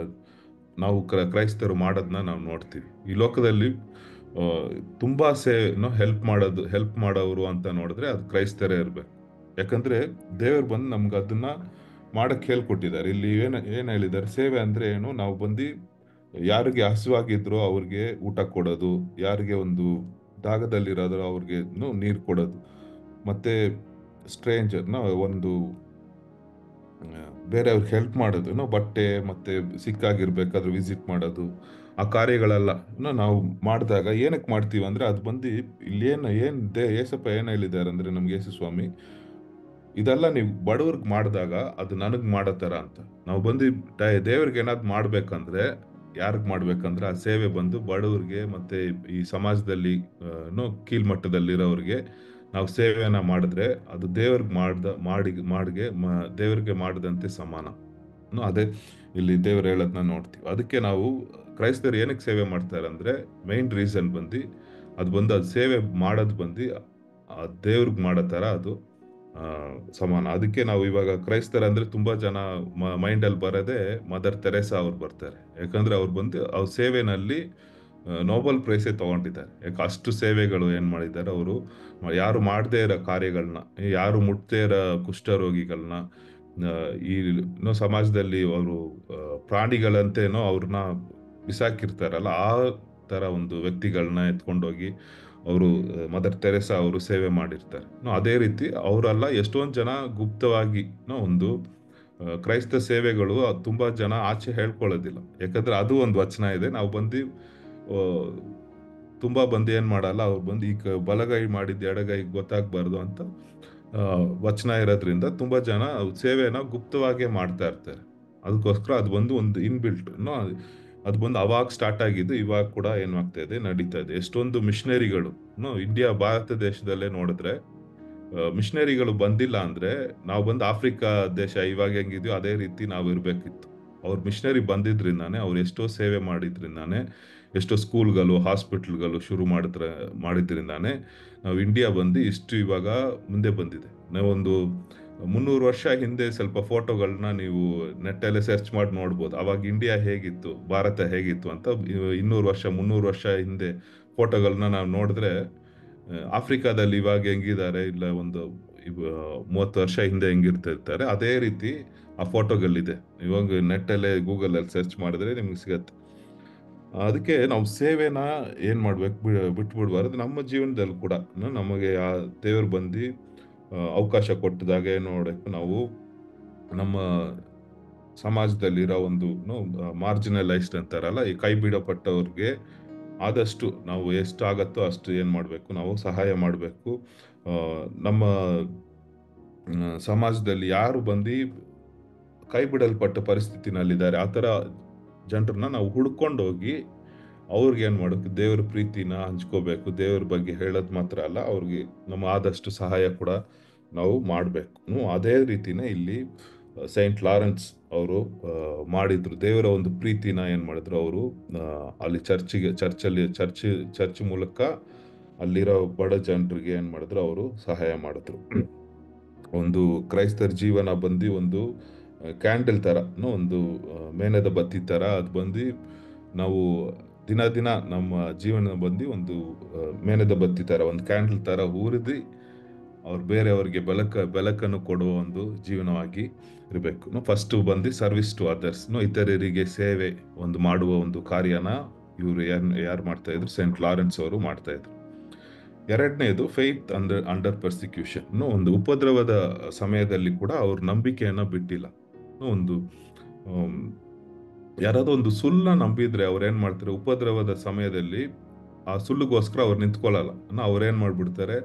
ನಾವು ಕ್ರೈಸ್ತರು ಮಾಡೋದನ್ನ ನಾವು ನೋಡ್ತೀವಿ ಈ ಲೋಕದಲ್ಲಿ. ಆ, ತುಂಬಾ ಹೆಲ್ಪ್ ಮಾಡೋರು ಅಂತ ನೋಡಿದ್ರೆ ಅದು ಕ್ರೈಸ್ತರೇ ಇರ್ಬೇಕು. ಯಾಕಂದ್ರೆ ದೇವರು ಬಂದು ನಮ್ಗೆ ಅದನ್ನ ಮಾಡಕ್ ಹೇಳ್ಕೊಟ್ಟಿದ್ದಾರೆ. ಇಲ್ಲಿ ಏನ್ ಹೇಳಿದ್ದಾರೆ, ಸೇವೆ ಅಂದ್ರೆ ಏನು, ನಾವು ಬಂದು ಯಾರಿಗೆ ಹಸುವಾಗಿದ್ರು ಅವ್ರಿಗೆ ಊಟ ಕೊಡೋದು, ಯಾರಿಗೆ ಒಂದು ದಾಗದಲ್ಲಿರೋದ್ರು ಅವ್ರಿಗೆ ನೀರು ಕೊಡೋದು, ಮತ್ತೆ ಸ್ಟ್ರೇಂಜರ್ನ ಒಂದು ಬೇರೆಯವ್ರಿಗೆ ಹೆಲ್ಪ್ ಮಾಡೋದು, ಬಟ್ಟೆ ಮತ್ತೆ ಸಿಕ್ಕಾಗಿರ್ಬೇಕಾದ್ರೆ ವಿಸಿಟ್ ಮಾಡೋದು, ಆ ಕಾರ್ಯಗಳೆಲ್ಲ ನಾವು ಮಾಡಿದಾಗ ಏನಕ್ಕೆ ಮಾಡ್ತೀವಿ ಅಂದ್ರೆ, ಅದು ಬಂದು ಇಲ್ಲಿ ಏಸಪ್ಪ ಏನ್ ಹೇಳಿದ್ದಾರೆ ಅಂದ್ರೆ ನಮ್ಗೆ ಯೇಸು ಸ್ವಾಮಿ, ಇದೆಲ್ಲ ನೀವು ಬಡವ್ರಿಗೆ ಮಾಡಿದಾಗ ಅದು ನನಗ್ ಮಾಡೋ ತರ ಅಂತ. ನಾವು ಬಂದು ದೇವ್ರಿಗೆ ಏನಾದ್ರು ಮಾಡ್ಬೇಕಂದ್ರೆ ಯಾರಿಗ್ ಮಾಡ್ಬೇಕಂದ್ರೆ ಆ ಸೇವೆ ಬಂದು ಬಡವ್ರಿಗೆ ಮತ್ತೆ ಈ ಸಮಾಜದಲ್ಲಿ ಕೀಳ್ಮಟ್ಟದಲ್ಲಿರೋರಿಗೆ ನಾವು ಸೇವೆಯನ್ನ ಮಾಡಿದ್ರೆ ಅದು ದೇವ್ರಿಗೆ ಮಾಡದಂತೆ ಸಮಾನ. ಅದೇ ಇಲ್ಲಿ ದೇವ್ರು ಹೇಳೋದನ್ನ ನೋಡ್ತೀವಿ. ಅದಕ್ಕೆ ನಾವು ಕ್ರೈಸ್ತರು ಏನಕ್ಕೆ ಸೇವೆ ಮಾಡ್ತಾರೆ ಅಂದ್ರೆ, ಮೈನ್ ರೀಸನ್ ಬಂದು ಅದು ಸೇವೆ ಮಾಡೋದು ಬಂದು ಆ ದೇವ್ರಿಗೆ ಮಾಡೋ ತರ ಅದು ಸಮಾನ. ಅದಕ್ಕೆ ನಾವು ಇವಾಗ ಕ್ರೈಸ್ತರ ಅಂದ್ರೆ ತುಂಬಾ ಜನ ಮೈಂಡ್ ಅಲ್ಲಿ ಬರೋದೇ ಮದರ್ ತೆರೇಸಾ ಅವ್ರು ಬರ್ತಾರೆ. ಯಾಕಂದ್ರೆ ಅವ್ರು ಬಂದು ಅವ್ರ ಸೇವೆನಲ್ಲಿ ನೋಬೆಲ್ ಪ್ರೈಸೇ ತಗೊಂಡಿದ್ದಾರೆ. ಯಾಕೆ ಅಷ್ಟು ಸೇವೆಗಳು ಏನ್ ಮಾಡಿದ್ದಾರೆ ಅವರು. ಯಾರು ಮಾಡದೇ ಇರೋ ಕಾರ್ಯಗಳನ್ನ, ಯಾರು ಮುಟ್ದೇ ಇರೋ ಕುಷ್ಠರೋಗಿಗಳನ್ನ, ಈ ಸಮಾಜದಲ್ಲಿ ಅವರು ಪ್ರಾಣಿಗಳಂತೇನೋ ಅವ್ರನ್ನ ಬಿಸಾಕಿರ್ತಾರಲ್ಲ, ಆ ತರ ಒಂದು ವ್ಯಕ್ತಿಗಳನ್ನ ಎತ್ಕೊಂಡೋಗಿ ಅವರು ಮದರ್ ತೆರೇಸಾ ಅವರು ಸೇವೆ ಮಾಡಿರ್ತಾರೆ. ಅದೇ ರೀತಿ ಅವರೆಲ್ಲ ಎಷ್ಟೊಂದು ಜನ ಗುಪ್ತವಾಗಿ ಒಂದು ಕ್ರೈಸ್ತ ಸೇವೆಗಳು ತುಂಬಾ ಜನ ಆಚೆ ಹೇಳ್ಕೊಳ್ಳೋದಿಲ್ಲ. ಯಾಕಂದ್ರೆ ಅದು ಒಂದು ವಚನ ಇದೆ, ನಾವು ಬಂದು ತುಂಬಾ ಬಂದು ಏನ್ ಮಾಡಲ್ಲ, ಅವ್ರು ಬಂದು ಈಗ ಬಲಗೈ ಮಾಡಿದ್ದು ಎಡಗೈ ಗೊತ್ತಾಗ್ಬಾರ್ದು ಅಂತ ವಚನ ಇರೋದ್ರಿಂದ ತುಂಬಾ ಜನ ಸೇವೆನ ಗುಪ್ತವಾಗೇ ಮಾಡ್ತಾ ಇರ್ತಾರೆ. ಅದಕ್ಕೋಸ್ಕರ ಅದು ಬಂದು ಒಂದು ಇನ್ಬಿಲ್ಟ್ ಅದು ಬಂದು ಅವಾಗ ಸ್ಟಾರ್ಟ್ ಆಗಿದ್ದು, ಇವಾಗ ಕೂಡ ಏನಾಗ್ತಾ ಇದೆ, ನಡೀತಾ ಇದೆ. ಎಷ್ಟೊಂದು ಮಿಷನರಿಗಳು ಇಂಡಿಯಾ ಭಾರತ ದೇಶದಲ್ಲೇ ನೋಡಿದ್ರೆ ಮಿಷನರಿಗಳು ಬಂದಿಲ್ಲ ಅಂದ್ರೆ ನಾವು ಬಂದು ಆಫ್ರಿಕಾ ದೇಶ ಇವಾಗ ಹೆಂಗಿದ್ಯೋ ಅದೇ ರೀತಿ ನಾವು ಇರ್ಬೇಕಿತ್ತು. ಅವ್ರು ಮಿಷನರಿ ಬಂದಿದ್ರಿಂದಾನೆ, ಅವ್ರು ಎಷ್ಟೋ ಸೇವೆ ಮಾಡಿದ್ರಿಂದಾನೆ, ಎಷ್ಟೋ ಸ್ಕೂಲ್ಗಳು ಹಾಸ್ಪಿಟಲ್ಗಳು ಶುರು ಮಾಡಿದ್ರಿಂದಾನೆ ನಾವು ಇಂಡಿಯಾ ಬಂದು ಇಷ್ಟು ಇವಾಗ ಮುಂದೆ ಬಂದಿದೆ. ನಾವೊಂದು 300 ವರ್ಷ ಹಿಂದೆ ಸ್ವಲ್ಪ ಫೋಟೋಗಳನ್ನ ನೀವು ನೆಟ್ಟಲ್ಲೇ ಸರ್ಚ್ ಮಾಡಿ ನೋಡ್ಬೋದು. ಅವಾಗ ಇಂಡಿಯಾ ಹೇಗಿತ್ತು, ಭಾರತ ಹೇಗಿತ್ತು ಅಂತ 200 ವರ್ಷ 300 ವರ್ಷ ಹಿಂದೆ ಫೋಟೋಗಳನ್ನ ನಾವು ನೋಡಿದ್ರೆ ಆಫ್ರಿಕಾದಲ್ಲಿ ಇವಾಗ ಹೆಂಗಿದ್ದಾರೆ, ಇಲ್ಲ ಒಂದು 30 ವರ್ಷ ಹಿಂದೆ ಹೆಂಗಿರ್ತಿರ್ತಾರೆ ಅದೇ ರೀತಿ ಆ ಫೋಟೋಗಳಿದೆ. ಇವಾಗ ನೆಟ್ಟಲ್ಲೇ ಗೂಗಲಲ್ಲಿ ಸರ್ಚ್ ಮಾಡಿದ್ರೆ ನಿಮ್ಗೆ ಸಿಗತ್ತೆ. ಅದಕ್ಕೆ ನಾವು ಸೇವೆನ ಏನ್ ಮಾಡ್ಬೇಕು, ಬಿಟ್ಬಿಡ್ಬಾರ್ದು. ನಮ್ಮ ಜೀವನದಲ್ಲಿ ಕೂಡ ನಮಗೆ ಆ ದೇವ್ರು ಬಂದು ಅವಕಾಶ ಕೊಟ್ಟದಾಗ ನೋಡಕ್ಕೆ ನಾವು ನಮ್ಮ ಸಮಾಜದಲ್ಲಿರೋ ಒಂದು ಮಾರ್ಜಿನಲೈಸ್ಡ್ ಅಂತಾರಲ್ಲ, ಈ ಕೈ ಬಿಡಪಟ್ಟವ್ರಿಗೆ ಆದಷ್ಟು ನಾವು ಎಷ್ಟು ಆಗತ್ತೋ ಅಷ್ಟು ಏನ್ ಮಾಡ್ಬೇಕು, ನಾವು ಸಹಾಯ ಮಾಡ್ಬೇಕು. ನಮ್ಮ ಸಮಾಜದಲ್ಲಿ ಯಾರು ಬಂದು ಕೈ ಬಿಡಲ್ಪಟ್ಟ ಪರಿಸ್ಥಿತಿನಲ್ಲಿದ್ದಾರೆ ಆ ತರ ಜನರನ್ನ ನಾವು ಹುಡ್ಕೊಂಡೋಗಿ ಅವ್ರಿಗೆ ಏನ್ ಮಾಡಬೇಕು, ದೇವ್ರ ಪ್ರೀತಿನ ಹಂಚ್ಕೋಬೇಕು. ದೇವ್ರ ಬಗ್ಗೆ ಹೇಳೋದ್ ಮಾತ್ರ ಅಲ್ಲ, ಅವ್ರಿಗೆ ನಮ್ಮ ಆದಷ್ಟು ಸಹಾಯ ಕೂಡ ನಾವು ಮಾಡ್ಬೇಕು. ಅದೇ ರೀತಿನೇ ಇಲ್ಲಿ ಸೈಂಟ್ ಲಾರೆನ್ಸ್ ಅವರು ಮಾಡಿದ್ರು. ದೇವರ ಒಂದು ಪ್ರೀತಿನ ಏನ್ ಮಾಡಿದ್ರು ಅವರು, ಅಲ್ಲಿ ಚರ್ಚ್ ಮೂಲಕ ಅಲ್ಲಿರೋ ಬಡ ಜನರಿಗೆ ಏನ್ ಮಾಡಿದ್ರು, ಅವರು ಸಹಾಯ ಮಾಡಿದ್ರು. ಒಂದು ಕ್ರೈಸ್ತರ ಜೀವನ ಬಂದು ಒಂದು ಕ್ಯಾಂಡಲ್ ತರ, ಒಂದು ಮೇಣದ ಬತ್ತಿ ತರ ಅದು ಬಂದು ನಾವು ದಿನ ದಿನ ನಮ್ಮ ಜೀವನ ಬಂದು ಒಂದು ಮೇಣದ ಬತ್ತಿ ತರ, ಒಂದು ಕ್ಯಾಂಡಲ್ ತರ ಊರಿದಿ ಅವ್ರು ಬೇರೆಯವ್ರಿಗೆ ಬೆಳಕನ್ನು ಕೊಡುವ ಒಂದು ಜೀವನವಾಗಿ ಇರಬೇಕು. ಫಸ್ಟ್ ಬಂದು ಸರ್ವಿಸ್ ಟು ಅದರ್ಸ್, ಇತರರಿಗೆ ಸೇವೆ ಒಂದು ಮಾಡುವ ಒಂದು ಕಾರ್ಯನ ಇವರು ಯಾರು ಮಾಡ್ತಾ ಇದ್ರು, ಸೈಂಟ್ ಲಾರೆನ್ಸ್ ಅವರು ಮಾಡ್ತಾ ಇದ್ರು. ಎರಡನೇದು ಫೇತ್ ಅಂಡರ್ ಪರ್ಸಿಕ್ಯೂಷನ್. ಒಂದು ಉಪದ್ರವದ ಸಮಯದಲ್ಲಿ ಕೂಡ ಅವ್ರ ನಂಬಿಕೆಯನ್ನ ಬಿಟ್ಟಿಲ್ಲ. ಒಂದು ಯಾರಾದ್ರೂ ಒಂದು ಸುಳ್ಳ ನಂಬಿದ್ರೆ ಅವ್ರು ಏನ್ ಮಾಡ್ತಾರೆ, ಉಪದ್ರವದ ಸಮಯದಲ್ಲಿ ಆ ಸುಳ್ಳುಗೋಸ್ಕರ ಅವ್ರು ನಿಂತ್ಕೊಳ್ಳಲ್ಲ. ಅವ್ರೇನು ಮಾಡಿಬಿಡ್ತಾರೆ,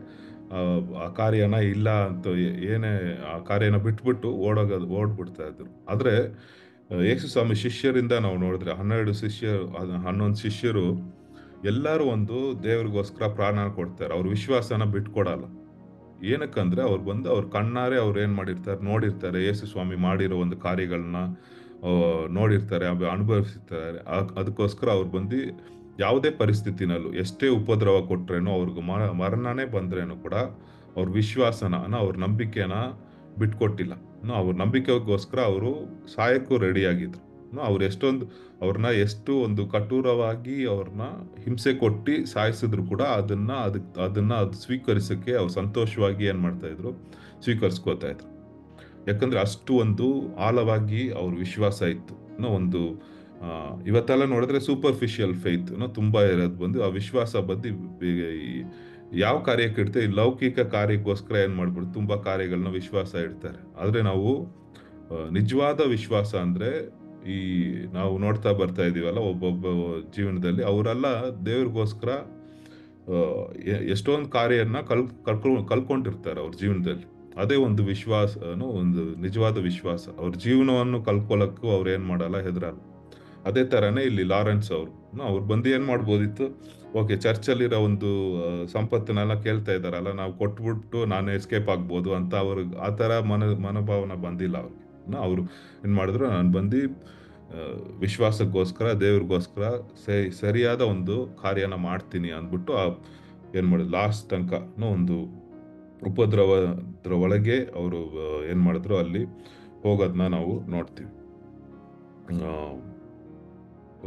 ಆ ಕಾರ್ಯನ ಇಲ್ಲ ಅಂತ ಏನೇ ಆ ಕಾರ್ಯನ ಬಿಟ್ಬಿಟ್ಟು ಓಡ್ಬಿಡ್ತಾ ಇದ್ರು. ಆದರೆ ಯೇಸು ಸ್ವಾಮಿ ಶಿಷ್ಯರಿಂದ ನಾವು ನೋಡಿದ್ರೆ 11 ಶಿಷ್ಯರು, 11 ಶಿಷ್ಯರು ಎಲ್ಲರೂ ಒಂದು ದೇವ್ರಿಗೋಸ್ಕರ ಪ್ರಾಣ ಕೊಡ್ತಾರೆ. ಅವ್ರ ವಿಶ್ವಾಸನ ಬಿಟ್ಕೊಡಲ್ಲ. ಏನಕ್ಕಂದ್ರೆ ಅವ್ರ ಕಣ್ಣಾರೆ ಅವ್ರು ಏನ್ ಮಾಡಿರ್ತಾರೆ, ನೋಡಿರ್ತಾರೆ, ಯೇಸು ಸ್ವಾಮಿ ಮಾಡಿರೋ ಒಂದು ಕಾರ್ಯಗಳನ್ನ ನೋಡಿರ್ತಾರೆ, ಅನುಭವಿಸಿರ್ತಾರೆ. ಅದಕ್ಕೋಸ್ಕರ ಅವ್ರು ಬಂದು ಯಾವುದೇ ಪರಿಸ್ಥಿತಿನಲ್ಲೂ ಎಷ್ಟೇ ಉಪದ್ರವ ಕೊಟ್ರೇನು, ಅವ್ರಿಗೆ ಮರಣನೇ ಬಂದ್ರೇನು ಕೂಡ ಅವ್ರ ವಿಶ್ವಾಸನ ಅವ್ರ ನಂಬಿಕೆನ ಬಿಟ್ಕೊಟ್ಟಿಲ್ಲ. ಅವ್ರ ನಂಬಿಕೆಗೋಸ್ಕರ ಅವರು ಸಾಯಕ್ಕೂ ರೆಡಿ ಆಗಿದ್ರು. ಅವ್ರನ್ನ ಎಷ್ಟು ಒಂದು ಕಠೋರವಾಗಿ ಅವ್ರನ್ನ ಹಿಂಸೆ ಕೊಟ್ಟು ಸಾಯಿಸಿದ್ರು ಕೂಡ ಅದನ್ನ ಸ್ವೀಕರಿಸಕ್ಕೆ ಅವ್ರು ಸಂತೋಷವಾಗಿ ಏನ್ ಮಾಡ್ತಾ ಇದ್ರು, ಸ್ವೀಕರಿಸ್ಕೋತಾ ಇದ್ರು. ಯಾಕಂದ್ರೆ ಅಷ್ಟು ಒಂದು ಆಳವಾಗಿ ಅವ್ರ ವಿಶ್ವಾಸ ಇತ್ತು. ಒಂದು ಇವತ್ತೆಲ್ಲ ನೋಡಿದ್ರೆ ಸೂಪರ್ಫಿಷಿಯಲ್ ಫೇತ್ ತುಂಬಾ ಇರೋದು ಬಂದು, ಆ ವಿಶ್ವಾಸ ಬಂದು ಯಾವ ಕಾರ್ಯಕ್ಕೆ ಇಡ್ತಾರೆ, ಈ ಲೌಕಿಕ ಕಾರ್ಯಕ್ಕೋಸ್ಕರ ಏನ್ ಮಾಡ್ಬಿಡ್ತು, ತುಂಬಾ ಕಾರ್ಯಗಳನ್ನ ವಿಶ್ವಾಸ ಇಡ್ತಾರೆ. ಆದ್ರೆ ನಾವು ನಿಜವಾದ ವಿಶ್ವಾಸ ಅಂದ್ರೆ ನಾವು ನೋಡ್ತಾ ಬರ್ತಾ ಇದೀವಲ್ಲ, ಒಬ್ಬೊಬ್ಬ ಜೀವನದಲ್ಲಿ ಅವರೆಲ್ಲ ದೇವ್ರಿಗೋಸ್ಕರ ಎಷ್ಟೊಂದು ಕಾರ್ಯನ ಕಲ್ಕೊಂಡಿರ್ತಾರೆ ಅವ್ರ ಜೀವನದಲ್ಲಿ. ಅದೇ ಒಂದು ವಿಶ್ವಾಸ, ಒಂದು ನಿಜವಾದ ವಿಶ್ವಾಸ. ಅವ್ರ ಜೀವನವನ್ನು ಕಲ್ಕೊಳಕ್ಕೂ ಅವ್ರು ಏನ್ ಮಾಡಲ್ಲ, ಹೆದರಲ್ಲ. ಅದೇ ತರನೇ ಇಲ್ಲಿ ಲಾರೆನ್ಸ್ ಅವ್ರು ಬಂದು ಏನ್ ಮಾಡ್ಬೋದಿತ್ತು, ಓಕೆ ಚರ್ಚಲ್ಲಿರೋ ಒಂದು ಸಂಪತ್ತನ್ನೆಲ್ಲ ಕೇಳ್ತಾ ಇದಾರಲ್ಲ, ನಾವು ಕೊಟ್ಬಿಟ್ಟು ನಾನು ಎಸ್ಕೇಪ್ ಆಗ್ಬೋದು ಅಂತ ಅವ್ರಿಗೆ ಆ ತರ ಮನೋಭಾವನೆ ಬಂದಿಲ್ಲ ಅವ್ರಿಗೆ. ಅವ್ರು ಏನ್ ಮಾಡಿದ್ರು, ನಾನು ಬಂದು ವಿಶ್ವಾಸಕ್ಕೋಸ್ಕರ, ದೇವ್ರಿಗೋಸ್ಕರ ಸರಿಯಾದ ಒಂದು ಕಾರ್ಯನ ಮಾಡ್ತೀನಿ ಅಂದ್ಬಿಟ್ಟು ಏನ್ ಮಾಡಿದ್ರು, ಲಾಸ್ಟ್ ತನಕ ಒಂದು ಉಪದ್ರವದ್ರ ಒಳಗೆ ಅವರು ಏನ್ ಮಾಡಿದ್ರು, ಅಲ್ಲಿ ಹೋಗೋದನ್ನ ನಾವು ನೋಡ್ತೀವಿ.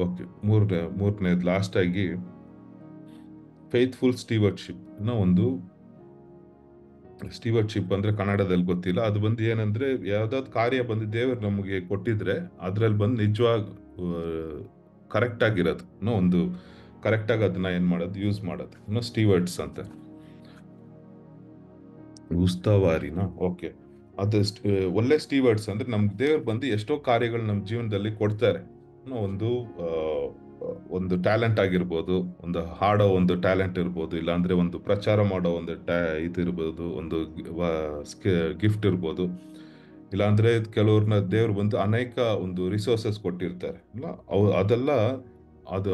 ಓಕೆ, ಮೂರನೇದು ಲಾಸ್ಟ್ ಆಗಿ ಫೇತ್ಫುಲ್ ಸ್ಟೀವರ್ಡ್ಶಿಪ್. ಒಂದು ಸ್ಟೀವರ್ಡ್ಶಿಪ್ ಅಂದ್ರೆ ಕನ್ನಡದಲ್ಲಿ ಗೊತ್ತಿಲ್ಲ. ಅದು ಬಂದು ಏನಂದ್ರೆ, ಯಾವ್ದಾದ್ರು ಕಾರ್ಯ ಬಂದು ದೇವರು ನಮಗೆ ಕೊಟ್ಟಿದ್ರೆ ಅದ್ರಲ್ಲಿ ಬಂದು ನಿಜವಾಗಿ ಕರೆಕ್ಟ್ ಆಗಿರೋದು, ಒಂದು ಕರೆಕ್ಟ್ ಆಗಿ ಅದನ್ನ ಏನ್ ಮಾಡೋದು, ಯೂಸ್ ಮಾಡೋದು ಸ್ಟೀವರ್ಡ್ಸ್ ಅಂತ. ಉಸ್ತವಾರಿನ ಓಕೆ, ಅದು ಒಳ್ಳೆ ಸ್ಟೀವರ್ಡ್ಸ್ ಅಂದ್ರೆ ನಮ್ಗೆ ದೇವ್ರು ಬಂದು ಎಷ್ಟೋ ಕಾರ್ಯಗಳು ನಮ್ಮ ಜೀವನದಲ್ಲಿ ಕೊಡ್ತಾರೆ. ಒಂದು ಟ್ಯಾಲೆಂಟ್ ಆಗಿರ್ಬೋದು, ಒಂದು ಹಾಡೋ ಒಂದು ಟ್ಯಾಲೆಂಟ್ ಇರ್ಬೋದು, ಇಲ್ಲಾಂದ್ರೆ ಒಂದು ಪ್ರಚಾರ ಮಾಡೋ ಒಂದು ಇದಿರ್ಬೋದು, ಒಂದು ಗಿಫ್ಟ್ ಇರ್ಬೋದು, ಇಲ್ಲಾಂದ್ರೆ ಕೆಲವ್ರನ್ನ ದೇವ್ರು ಬಂದು ಅನೇಕ ಒಂದು ರಿಸೋರ್ಸಸ್ ಕೊಟ್ಟಿರ್ತಾರೆ ಅಲ್ಲ, ಅದೆಲ್ಲ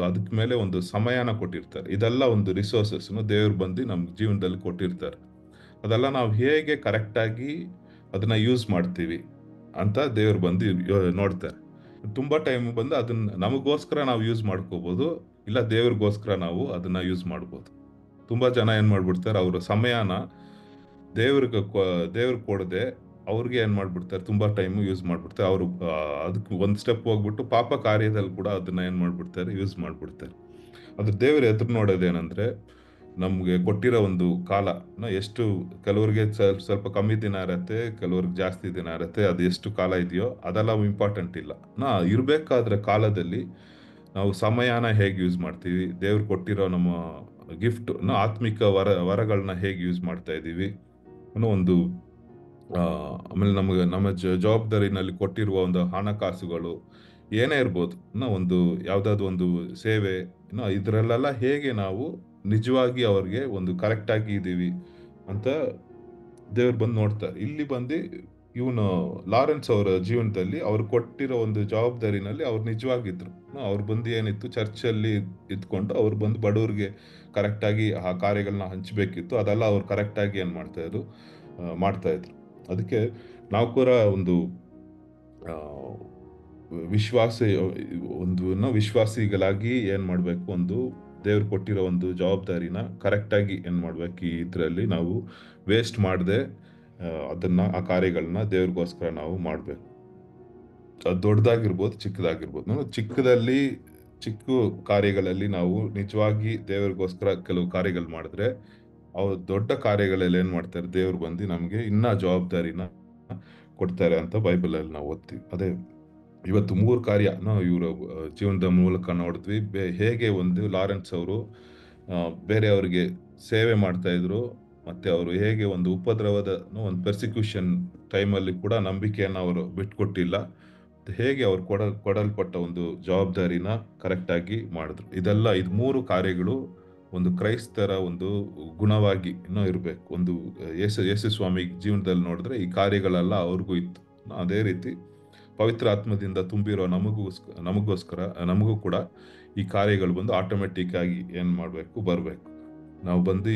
ಅದಕ್ಕೆ ಮೇಲೆ ಒಂದು ಸಮಯನ ಕೊಟ್ಟಿರ್ತಾರೆ. ಇದೆಲ್ಲ ಒಂದು ರಿಸೋರ್ಸಸ್ ದೇವ್ರು ಬಂದು ನಮ್ಮ ಜೀವನದಲ್ಲಿ ಕೊಟ್ಟಿರ್ತಾರೆ. ಅದೆಲ್ಲ ನಾವು ಹೇಗೆ ಕರೆಕ್ಟಾಗಿ ಅದನ್ನ ಯೂಸ್ ಮಾಡ್ತೀವಿ ಅಂತ ದೇವ್ರು ಬಂದು ನೋಡ್ತಾರೆ. ತುಂಬಾ ಟೈಮ್ ಬಂದು ಅದನ್ನ ನಮಗೋಸ್ಕರ ನಾವು ಯೂಸ್ ಮಾಡ್ಕೋಬಹುದು, ಇಲ್ಲ ದೇವ್ರಿಗೋಸ್ಕರ ನಾವು ಅದನ್ನ ಯೂಸ್ ಮಾಡ್ಬೋದು. ತುಂಬಾ ಜನ ಏನ್ ಮಾಡ್ಬಿಡ್ತಾರೆ, ಅವ್ರ ಸಮಯನ ದೇವ್ರಿಗೆ ಕೊಡದೆ ಅವ್ರಿಗೆ ಏನ್ ಮಾಡ್ಬಿಡ್ತಾರೆ, ತುಂಬಾ ಟೈಮ್ ಯೂಸ್ ಮಾಡ್ಬಿಡ್ತಾರೆ. ಅವ್ರು ಅದಕ್ಕೆ ಒಂದ್ ಸ್ಟೆಪ್ ಹೋಗ್ಬಿಟ್ಟು ಪಾಪ ಕಾರ್ಯದಲ್ಲಿ ಕೂಡ ಅದನ್ನ ಏನ್ ಮಾಡ್ಬಿಡ್ತಾರೆ, ಯೂಸ್ ಮಾಡ್ಬಿಡ್ತಾರೆ. ಅದ್ರ ದೇವ್ರ ಎದುರು ನೋಡೋದೇನಂದ್ರೆ, ನಮ್ಗೆ ಕೊಟ್ಟಿರೋ ಒಂದು ಕಾಲ ಎಷ್ಟು, ಕೆಲವ್ರಿಗೆ ಸ್ವಲ್ಪ ಕಮ್ಮಿ ದಿನ ಇರತ್ತೆ, ಕೆಲವ್ರಿಗೆ ಜಾಸ್ತಿ ದಿನ ಇರತ್ತೆ. ಅದು ಎಷ್ಟು ಕಾಲ ಇದೆಯೋ ಅದೆಲ್ಲ ಇಂಪಾರ್ಟೆಂಟ್ ಇಲ್ಲ. ಇರ್ಬೇಕಾದ್ರೆ ಕಾಲದಲ್ಲಿ ನಾವು ಸಮಯನ ಹೇಗೆ ಯೂಸ್ ಮಾಡ್ತೀವಿ, ದೇವ್ರು ಕೊಟ್ಟಿರೋ ನಮ್ಮ ಗಿಫ್ಟ್ ಆತ್ಮಿಕ ವರಗಳನ್ನ ಹೇಗೆ ಯೂಸ್ ಮಾಡ್ತಾ ಇದೀವಿ ಅನ್ನೋ ಒಂದು ಆಮೇಲೆ ನಮ್ಮ ಜವಾಬ್ದಾರಿನಲ್ಲಿ ಕೊಟ್ಟಿರುವ ಒಂದು ಹಣಕಾಸುಗಳು ಏನೇ ಇರ್ಬೋದು, ಒಂದು ಯಾವ್ದಾದ್ರು ಒಂದು ಸೇವೆ, ಇದ್ರಲ್ಲೆಲ್ಲ ಹೇಗೆ ನಾವು ನಿಜವಾಗಿ ಅವ್ರಿಗೆ ಒಂದು ಕರೆಕ್ಟ್ ಆಗಿ ಇದೀವಿ ಅಂತ ದೇವ್ರು ಬಂದು ನೋಡ್ತಾರೆ. ಇಲ್ಲಿ ಬಂದು ಇವನು ಲಾರೆನ್ಸ್ ಅವರ ಜೀವನದಲ್ಲಿ ಅವ್ರು ಕೊಟ್ಟಿರೋ ಒಂದು ಜವಾಬ್ದಾರಿನಲ್ಲಿ ಅವ್ರು ನಿಜವಾಗಿದ್ರು. ಅವ್ರು ಬಂದು ಏನಿತ್ತು, ಚರ್ಚಲ್ಲಿ ಇದ್ಕೊಂಡು ಅವ್ರು ಬಂದು ಬಡವ್ರಿಗೆ ಕರೆಕ್ಟ್ ಆಗಿ ಆ ಕಾರ್ಯಗಳನ್ನ ಹಂಚಬೇಕಿತ್ತು. ಅದೆಲ್ಲ ಅವ್ರು ಕರೆಕ್ಟ್ ಆಗಿ ಏನ್ ಮಾಡ್ತಾ ಇದ್ರು. ಅದಕ್ಕೆ ನಾವು ಕೂಡ ಒಂದು ವಿಶ್ವಾಸಿಗಳಾಗಿ ಏನ್ ಮಾಡ್ಬೇಕು, ಒಂದು ದೇವ್ರು ಕೊಟ್ಟಿರೋ ಒಂದು ಜವಾಬ್ದಾರಿನ ಕರೆಕ್ಟ್ ಆಗಿ ಏನ್ ಮಾಡ್ಬೇಕು, ಇದ್ರಲ್ಲಿ ನಾವು ವೇಸ್ಟ್ ಮಾಡದೆ ಆ ಕಾರ್ಯಗಳನ್ನ ದೇವ್ರಿಗೋಸ್ಕರ ನಾವು ಮಾಡ್ಬೇಕು. ಅದು ದೊಡ್ಡದಾಗಿರ್ಬೋದು, ಚಿಕ್ಕದಾಗಿರ್ಬೋದು. ಚಿಕ್ಕ ಕಾರ್ಯಗಳಲ್ಲಿ ನಾವು ನಿಜವಾಗಿ ದೇವ್ರಿಗೋಸ್ಕರ ಕೆಲವು ಕಾರ್ಯಗಳು ಮಾಡಿದ್ರೆ, ಅವ್ರು ದೊಡ್ಡ ಕಾರ್ಯಗಳಲ್ಲಿ ಏನ್ ಮಾಡ್ತಾರೆ, ದೇವ್ರು ಬಂದು ನಮ್ಗೆ ಇನ್ನ ಜವಾಬ್ದಾರಿನ ಕೊಡ್ತಾರೆ ಅಂತ ಬೈಬಲ್ ಅಲ್ಲಿ ನಾವು ಓದ್ತೀವಿ. ಅದೇ ಇವತ್ತು 3 ಕಾರ್ಯ ಇವರು ಜೀವನದ ಮೂಲಕ ನೋಡಿದ್ವಿ. ಹೇಗೆ ಒಂದು ಲಾರೆನ್ಸ್ ಅವರು ಬೇರೆಯವರಿಗೆ ಸೇವೆ ಮಾಡ್ತಾ ಇದ್ರು, ಮತ್ತೆ ಅವರು ಹೇಗೆ ಒಂದು ಉಪದ್ರವದ ಒಂದು ಪರ್ಸಿಕ್ಯೂಷನ್ ಟೈಮಲ್ಲಿ ಕೂಡ ನಂಬಿಕೆಯನ್ನು ಅವರು ಬಿಟ್ಕೊಟ್ಟಿಲ್ಲ, ಹೇಗೆ ಅವ್ರು ಕೊಡಲ್ಪಟ್ಟ ಒಂದು ಜವಾಬ್ದಾರಿನ ಕರೆಕ್ಟ್ ಆಗಿ ಮಾಡಿದ್ರು. ಇದು 3 ಕಾರ್ಯಗಳು ಒಂದು ಕ್ರೈಸ್ತರ ಒಂದು ಗುಣವಾಗಿ ಇನ್ನೂ ಇರಬೇಕು. ಒಂದು ಯೇಸು ಸ್ವಾಮಿ ಜೀವನದಲ್ಲಿ ನೋಡಿದ್ರೆ ಈ ಕಾರ್ಯಗಳೆಲ್ಲ ಅವ್ರಿಗೂ ಇತ್ತು. ಅದೇ ರೀತಿ ಪವಿತ್ರ ಆತ್ಮದಿಂದ ತುಂಬಿರೋ ನಮಗೋಸ್ಕರ ನಮಗೂ ಕೂಡ ಈ ಕಾರ್ಯಗಳು ಬಂದು ಆಟೋಮೆಟಿಕ್ ಆಗಿ ಏನ್ ಮಾಡಬೇಕು, ಬರಬೇಕು. ನಾವು ಬಂದು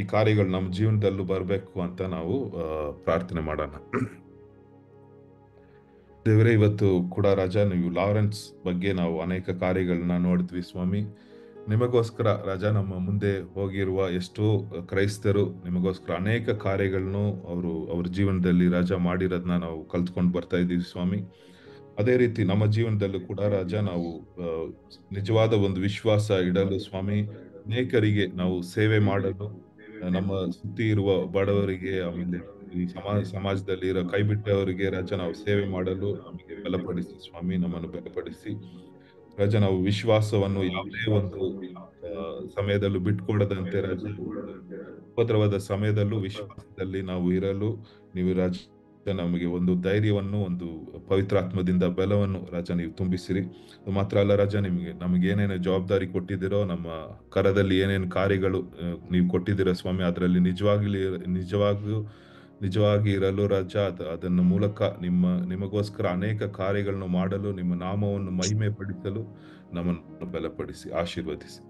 ಈ ಕಾರ್ಯಗಳು ನಮ್ಮ ಜೀವನದಲ್ಲೂ ಬರಬೇಕು ಅಂತ ನಾವು ಪ್ರಾರ್ಥನೆ ಮಾಡೋಣ. ದೇವರೇ, ಇವತ್ತು ಕೂಡ ರಾಜ, ನೀವು ಲಾರೆನ್ಸ್ ಬಗ್ಗೆ ನಾವು ಅನೇಕ ಕಾರ್ಯಗಳನ್ನ ನೋಡಿದ್ವಿ ಸ್ವಾಮಿ. ನಿಮಗೋಸ್ಕರ ರಾಜ ನಮ್ಮ ಮುಂದೆ ಹೋಗಿರುವ ಎಷ್ಟೋ ಕ್ರೈಸ್ತರು ನಿಮಗೋಸ್ಕರ ಅನೇಕ ಕಾರ್ಯಗಳನ್ನು ಅವ್ರ ಜೀವನದಲ್ಲಿ ರಾಜ ಮಾಡಿರೋದನ್ನ ನಾವು ಕಲ್ತ್ಕೊಂಡು ಬರ್ತಾ ಇದ್ದೀವಿ ಸ್ವಾಮಿ. ಅದೇ ರೀತಿ ನಮ್ಮ ಜೀವನದಲ್ಲೂ ಕೂಡ ರಾಜ ನಾವು ನಿಜವಾದ ಒಂದು ವಿಶ್ವಾಸ ಇಡಲು ಸ್ವಾಮಿ, ಅನೇಕರಿಗೆ ನಾವು ಸೇವೆ ಮಾಡಲು, ನಮ್ಮ ಸುತ್ತಿ ಇರುವ ಬಡವರಿಗೆ, ಆಮೇಲೆ ಈ ಸಮಾಜದಲ್ಲಿ ಇರೋ ಕೈ ಬಿಟ್ಟವರಿಗೆ ರಾಜ ನಾವು ಸೇವೆ ಮಾಡಲು ನಮಗೆ ಬಲಪಡಿಸಿ ಸ್ವಾಮಿ, ನಮ್ಮನ್ನು ಬಲಪಡಿಸಿ ರಾಜ. ನಾವು ವಿಶ್ವಾಸವನ್ನು ಯಾವುದೇ ಒಂದು ಸಮಯದಲ್ಲೂ ಬಿಟ್ಕೊಡದಂತೆ ರಾಜ, ಉಪದ್ರವದ ಸಮಯದಲ್ಲೂ ವಿಶ್ವಾಸದಲ್ಲಿ ನಾವು ಇರಲು ನೀವು ರಾಜ ನಮಗೆ ಒಂದು ಧೈರ್ಯವನ್ನು, ಒಂದು ಪವಿತ್ರಾತ್ಮದಿಂದ ಬಲವನ್ನು ರಾಜ ನೀವು ತುಂಬಿಸಿರಿ. ಮಾತ್ರ ಅಲ್ಲ ರಾಜ, ನಮಗೆ ಏನೇನು ಜವಾಬ್ದಾರಿ ಕೊಟ್ಟಿದ್ದೀರೋ, ನಮ್ಮ ಕರದಲ್ಲಿ ಏನೇನು ಕಾರ್ಯಗಳು ನೀವು ಕೊಟ್ಟಿದ್ದೀರೋ ಸ್ವಾಮಿ, ಅದರಲ್ಲಿ ನಿಜವಾಗಿ ಇರಲು ರಾಜ, ಅದನ್ನ ಮೂಲಕ ನಿಮಗೋಸ್ಕರ ಅನೇಕ ಕಾರ್ಯಗಳನ್ನು ಮಾಡಲು, ನಿಮ್ಮ ನಾಮವನ್ನು ಮಹಿಮೆ ಪಡಿಸಲು ನಮ್ಮನ್ನು ಬಲಪಡಿಸಿ ಆಶೀರ್ವದಿಸಿ.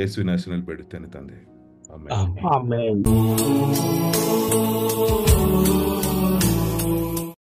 ಯೇಸುವಿನ ಹೆಸರಿನಲ್ಲಿ ಬೇಡುತ್ತೇನೆ ತಂದೆ, ಆಮೆನ್. ಆಮೆನ್.